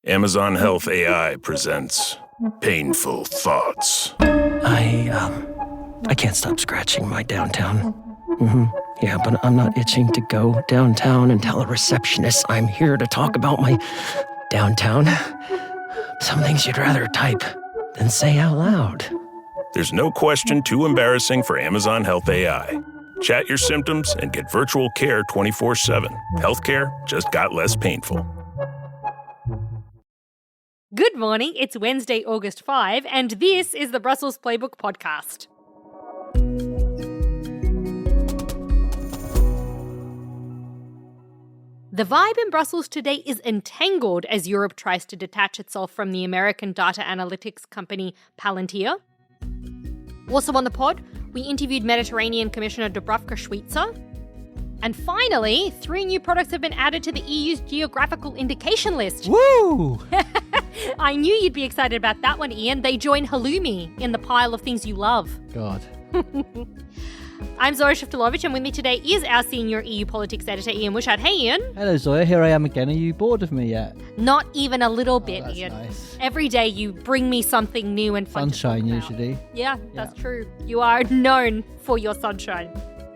Amazon Health AI presents Painful Thoughts. I can't stop scratching my downtown. Yeah, but I'm not itching to go downtown and tell a receptionist I'm here to talk about my downtown. Some things you'd rather type than say out loud. There's no question too embarrassing for Amazon Health AI. Chat your symptoms and get virtual care 24/7. Healthcare just got less painful. Good morning, it's Wednesday, August 5, and this is the Brussels Playbook Podcast. The vibe in Brussels today is entangled as Europe tries to detach itself from the American data analytics company Palantir. Also on the pod, we interviewed Mediterranean Commissioner Dubravka Šuica. And finally, 3 new products have been added to the EU's geographical indication list. Woo! I knew you'd be excited about that one, Ian. They join halloumi in the pile of things you love. God. I'm Zoya Sheftalovich, and with me today is our senior EU politics editor, Ian Wishart. Hey, Ian. Hello, Zoya. Here I am again. Are you bored of me yet? Not even a little bit, That's Ian. nice. Every day you bring me something new and fun Sunshine, to talk about. usually. Yeah, that's true. You are known for your sunshine.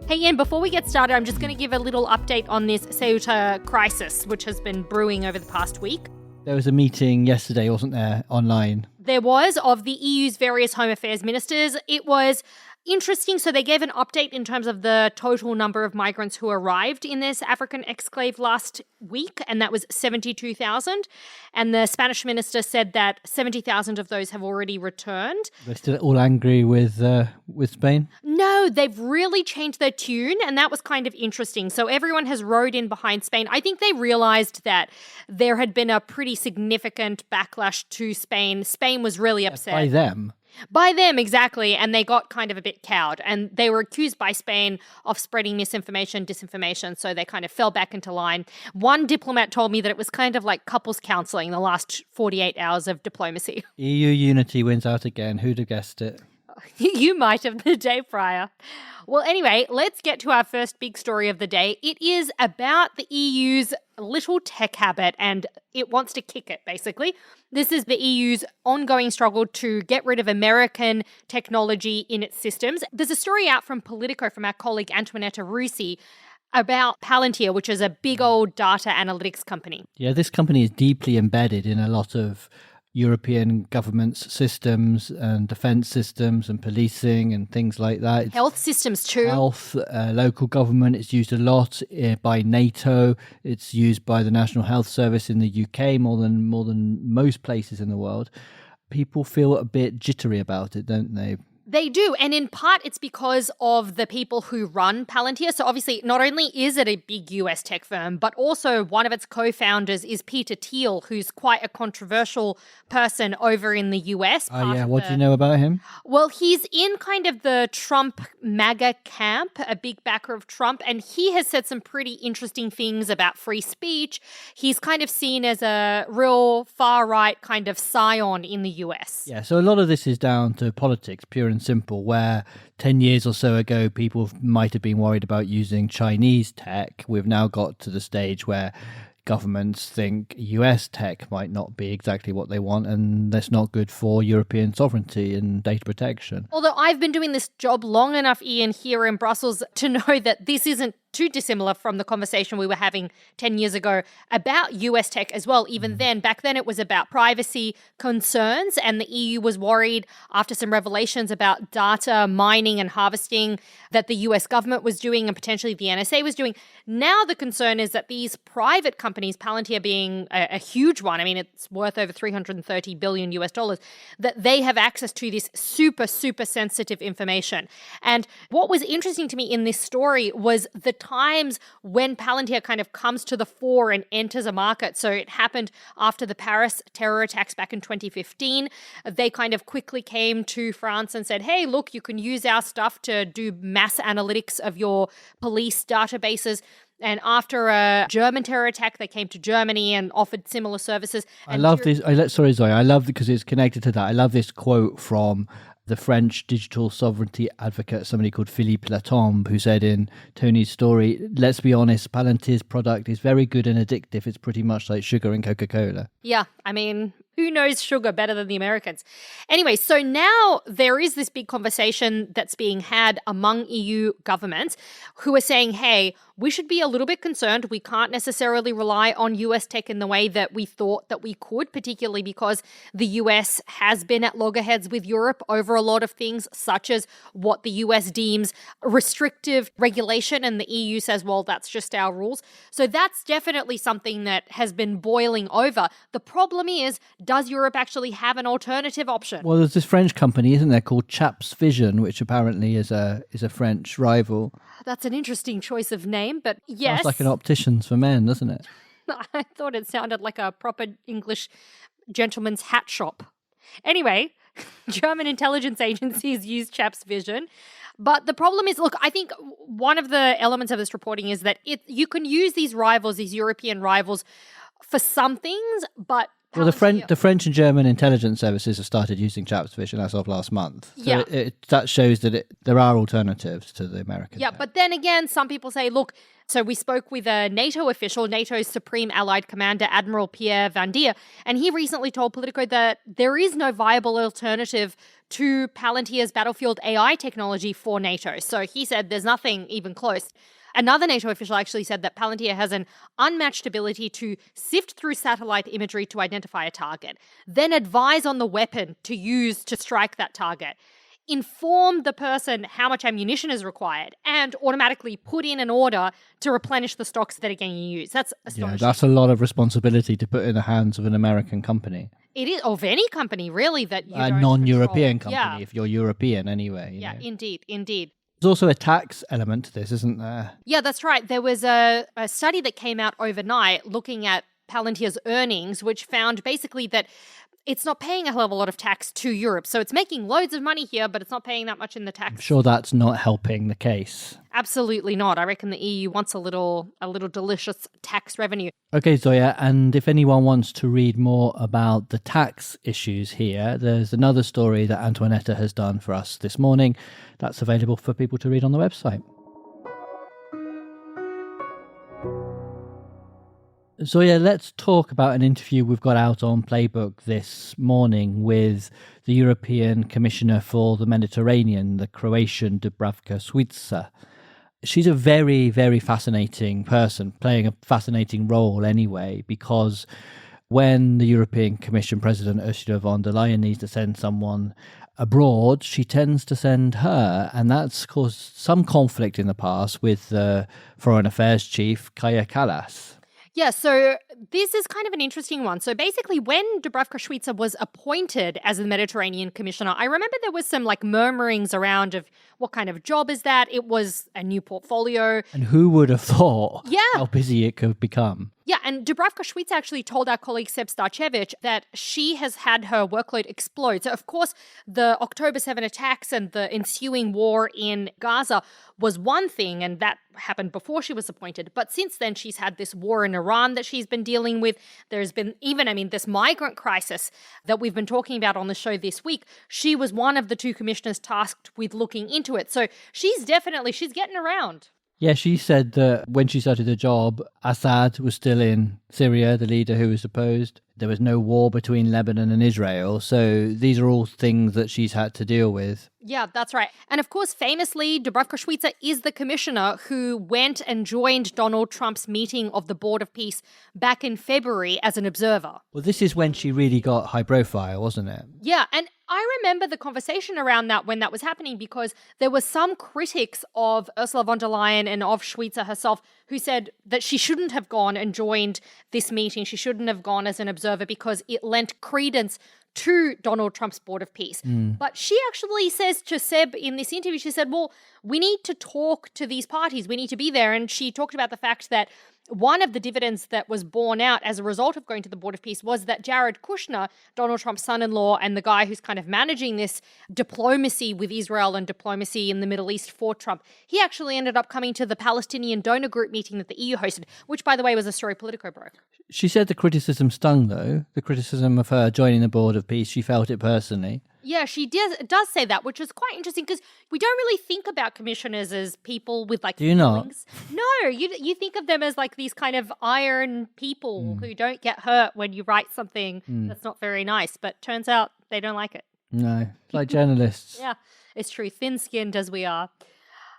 Hey, Ian, before we get started, I'm just going to give a little update on this Ceuta crisis, which has been brewing over the past week. There was a meeting yesterday, wasn't there, online? There was, of the EU's various Home Affairs ministers. It was interesting. So they gave an update in terms of the total number of migrants who arrived in this African exclave last week, and that was 72,000. And the Spanish minister said that 70,000 of those have already returned. They're still all angry with Spain? No, they've really changed their tune, and that was kind of interesting. So everyone has rowed in behind Spain. I think they realized that there had been a pretty significant backlash to Spain. Spain was really upset. By them? By them, exactly, and they got kind of a bit cowed, and they were accused by Spain of spreading misinformation, disinformation, so they kind of fell back into line. One diplomat told me that it was kind of like couples counselling the last 48 hours of diplomacy. EU unity wins out again. Who'd have guessed it? You might have the day prior. Well, anyway, let's get to our first big story of the day. It is about the EU's little tech habit, and it wants to kick it, basically. This is the EU's ongoing struggle to get rid of American technology in its systems. There's a story out from Politico from our colleague Antoinetta Russi about Palantir, which is a big old data analytics company. Yeah, this company is deeply embedded in a lot of European governments' systems and defence systems and policing and things like that. Health systems too. Health, local government. It's used a lot by NATO. It's used by the National Health Service in the UK more than most places in the world. People feel a bit jittery about it, don't they? They do, and in part it's because of the people who run Palantir. So obviously, not only is it a big US tech firm, but also one of its co-founders is Peter Thiel, who's quite a controversial person over in the US. Oh yeah, what do you know about him? Well, he's in kind of the Trump MAGA camp, a big backer of Trump, and he has said some pretty interesting things about free speech. He's kind of seen as a real far-right kind of scion in the US. Yeah, so a lot of this is down to politics, pure and simple, where 10 years or so ago people might have been worried about using Chinese tech. We've now got to the stage where governments think US tech might not be exactly what they want, and that's not good for European sovereignty and data protection. Although I've been doing this job long enough, Ian, here in Brussels to know that this isn't too dissimilar from the conversation we were having 10 years ago about US tech as well. Even then, back then it was about privacy concerns, and the EU was worried after some revelations about data mining and harvesting that the US government was doing and potentially the NSA was doing. Now the concern is that these private companies, Palantir being a huge one, I mean, it's worth over $330 billion US dollars, that they have access to this super, super sensitive information. And what was interesting to me in this story was the times when Palantir kind of comes to the fore and enters a market. So it happened after the Paris terror attacks back in 2015. They kind of quickly came to France and said, hey, look, you can use our stuff to do mass analytics of your police databases. And after a German terror attack, they came to Germany and offered similar services. I love this. Sorry, Zoya. I love, because it's connected to that. I love this quote from the French digital sovereignty advocate, somebody called Philippe Latombe, who said in Tony's story, let's be honest, Palantir's product is very good and addictive. It's pretty much like sugar and Coca-Cola. Yeah, I mean, who knows sugar better than the Americans? Anyway, so now there is this big conversation that's being had among EU governments who are saying, hey, we should be a little bit concerned. We can't necessarily rely on US tech in the way that we thought that we could, particularly because the US has been at loggerheads with Europe over a lot of things, such as what the US deems restrictive regulation, and the EU says, well, that's just our rules. So that's definitely something that has been boiling over. The problem is, does Europe actually have an alternative option? Well, there's this French company, isn't there, called Chaps Vision, which apparently is a French rival. That's an interesting choice of name, but yes. Sounds like an opticians for men, doesn't it? I thought it sounded like a proper English gentleman's hat shop. Anyway, German intelligence agencies use Chaps Vision. But the problem is, look, I think one of the elements of this reporting is that you can use these rivals, these European rivals, for some things, but well, the French and German intelligence services have started using Chaps Vision as of last month. So yeah. That shows that there are alternatives to the American. Yeah, but then again, some people say, look, so we spoke with a NATO official, NATO's Supreme Allied Commander, Admiral Pierre Van Dier, and he recently told Politico that there is no viable alternative to Palantir's battlefield AI technology for NATO. So he said there's nothing even close. Another NATO official actually said that Palantir has an unmatched ability to sift through satellite imagery to identify a target, then advise on the weapon to use to strike that target, inform the person how much ammunition is required, and automatically put in an order to replenish the stocks that are getting used. That's astonishing. Yeah, that's a lot of responsibility to put in the hands of an American company. It is, of any company, really, that you don't non-European control. company, if you're European anyway. Yeah, know. Indeed. There's also a tax element to this, isn't there? Yeah, that's right. There was a study that came out overnight looking at Palantir's earnings, which found basically that it's not paying a hell of a lot of tax to Europe. So it's making loads of money here, but it's not paying that much in the tax. I'm sure that's not helping the case. Absolutely not. I reckon the EU wants a little delicious tax revenue. Okay, Zoya, and if anyone wants to read more about the tax issues here, there's another story that Antoinetta has done for us this morning. That's available for people to read on the website. Zoya, let's talk about an interview we've got out on Playbook this morning with the European Commissioner for the Mediterranean, the Croatian Dubravka Šuica. She's a very, very fascinating person, playing a fascinating role anyway, because when the European Commission President Ursula von der Leyen needs to send someone abroad, she tends to send her, and that's caused some conflict in the past with the Foreign Affairs Chief, Kaja Kallas. Yeah, so this is kind of an interesting one. So basically, when Dubravka Šuica was appointed as the Mediterranean Commissioner, I remember there was some murmurings around of what kind of job is that? It was a new portfolio. And who would have thought how busy it could become? Yeah, and Dubravka Šuica actually told our colleague Seb Starcevic that she has had her workload explode. So, of course, the October 7 attacks and the ensuing war in Gaza was one thing, and that happened before she was appointed. But since then, she's had this war in Iran that she's been dealing with. There's been even, this migrant crisis that we've been talking about on the show this week. She was one of the two commissioners tasked with looking into it. So she's getting around. Yeah, she said that when she started the job, Assad was still in Syria, the leader who was opposed. There was no war between Lebanon and Israel. So these are all things that she's had to deal with. Yeah, that's right. And of course, famously, Dubravka Šuica is the commissioner who went and joined Donald Trump's meeting of the Board of Peace back in February as an observer. Well, this is when she really got high profile, wasn't it? Yeah, and I remember the conversation around that when that was happening, because there were some critics of Ursula von der Leyen and of Šuica herself who said that she shouldn't have gone and joined this meeting. She shouldn't have gone as an observer because it lent credence to Donald Trump's Board of Peace. But she actually says to Seb in this interview, she said, well, we need to talk to these parties. We need to be there. And she talked about the fact that one of the dividends that was borne out as a result of going to the Board of Peace was that Jared Kushner, Donald Trump's son-in-law and the guy who's kind of managing this diplomacy with Israel and diplomacy in the Middle East for Trump, he actually ended up coming to the Palestinian donor group meeting that the EU hosted, which, by the way, was a story Politico broke. She said the criticism stung, though. The criticism of her joining the Board of Peace, she felt it personally. Yeah, she does say that, which is quite interesting because we don't really think about commissioners as people with like Do you not? feelings. No, you think of them as like these kind of iron people who don't get hurt when you write something that's not very nice, but turns out they don't like it. No, like journalists. Yeah, it's true, thin-skinned as we are.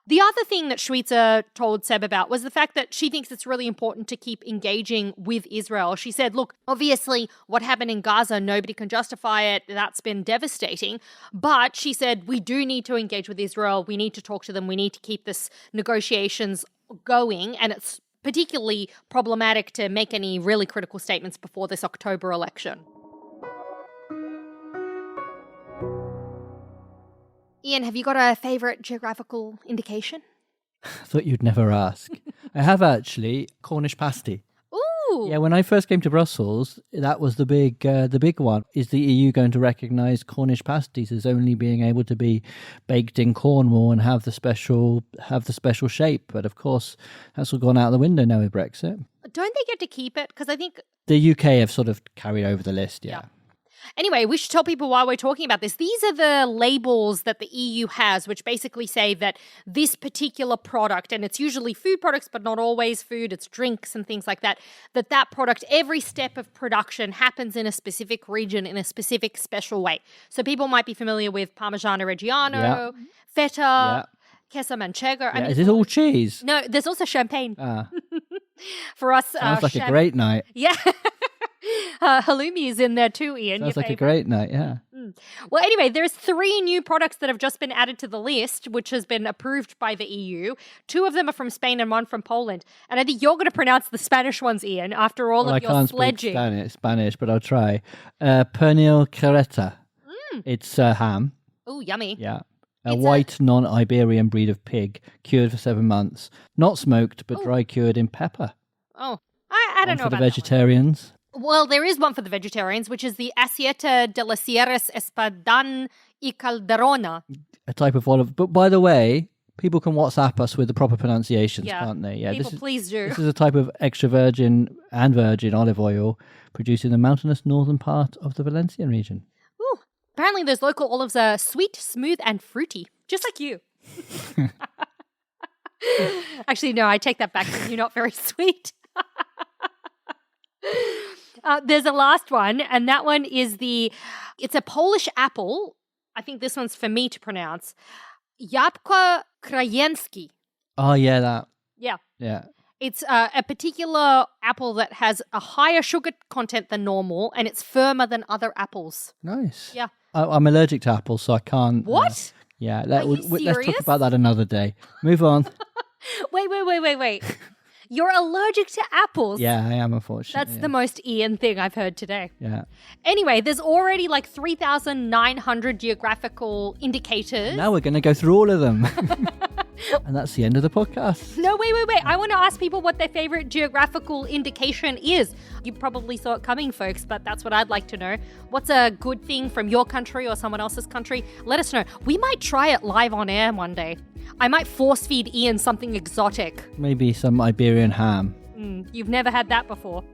The other thing that Šuica told Seb about was the fact that she thinks it's really important to keep engaging with Israel. She said, look, obviously what happened in Gaza, nobody can justify it. That's been devastating. But she said, we do need to engage with Israel. We need to talk to them. We need to keep this negotiations going. And it's particularly problematic to make any really critical statements before this October election. Ian, have you got a favourite geographical indication? I thought you'd never ask. I have actually. Cornish pasty. Ooh! Yeah, when I first came to Brussels, that was the big one. Is the EU going to recognise Cornish pasties as only being able to be baked in Cornwall and have the special shape? But of course, that's all gone out the window now with Brexit. Don't they get to keep it? Because I think the UK have sort of carried over the list, yeah. Anyway, we should tell people while we're talking about this, these are the labels that the EU has, which basically say that this particular product, and it's usually food products, but not always food, it's drinks and things like that, that product, every step of production happens in a specific region in a specific special way. So people might be familiar with Parmigiano Reggiano, feta, queso manchego. Yeah, is it all cheese? No, there's also champagne. Ah. For us, sounds like a great night. Yeah. Halloumi is in there too, Ian. Sounds like a great night, yeah. Well, anyway, there's 3 new products that have just been added to the list, which has been approved by the EU. 2 of them are from Spain and 1 from Poland. And I think you're going to pronounce the Spanish ones, Ian, after all of your sledging. I can't speak Spanish, but I'll try. Pernil carreta. It's ham. Oh, yummy. Yeah. A white non-Iberian breed of pig, cured for 7 months. Not smoked, but dry cured in pepper. Oh, I don't know about for the vegetarians. Well, there is one for the vegetarians, which is the Asieta de las Sierras Espadan y Calderona. A type of olive. But by the way, people can WhatsApp us with the proper pronunciations, can't they? Yeah, please do. This is a type of extra virgin and virgin olive oil produced in the mountainous northern part of the Valencian region. Ooh, apparently those local olives are sweet, smooth, and fruity, just like you. Actually, no, I take that back. You're not very sweet. There's a last one, and that one is it's a Polish apple. I think this one's for me to pronounce. Jabłko krajeńskie. Oh, yeah, that. Yeah. Yeah. It's a particular apple that has a higher sugar content than normal, and it's firmer than other apples. Nice. Yeah. I'm allergic to apples, so I can't. What? Yeah. Let's talk about that another day. Move on. Wait. You're allergic to apples? Yeah, I am, unfortunately. That's the most Ian thing I've heard today. Yeah. Anyway, there's already like 3,900 geographical indicators. Now we're going to go through all of them. And that's the end of the podcast. No, wait. I want to ask people what their favorite geographical indication is. You probably saw it coming, folks, but that's what I'd like to know. What's a good thing from your country or someone else's country? Let us know. We might try it live on air one day. I might force feed Ian something exotic. Maybe some Iberian ham. You've never had that before.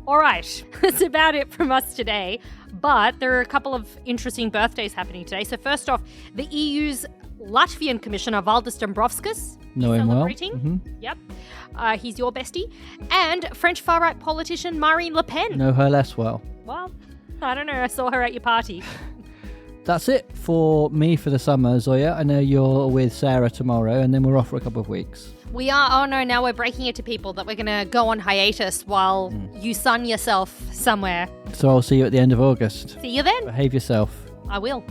All right, that's about it from us today. But there are a couple of interesting birthdays happening today. So first off, the EU's Latvian Commissioner Valdis Dombrovskis. Know him well. Celebrating. Mm-hmm. Yep. He's your bestie. And French far-right politician Marine Le Pen. Know her less well. Well, I don't know. I saw her at your party. That's it for me for the summer, Zoya. I know you're with Sarah tomorrow, and then we're off for a couple of weeks. We are. Oh, no, now we're breaking it to people that we're going to go on hiatus while you sun yourself somewhere. So I'll see you at the end of August. See you then. Behave yourself. I will.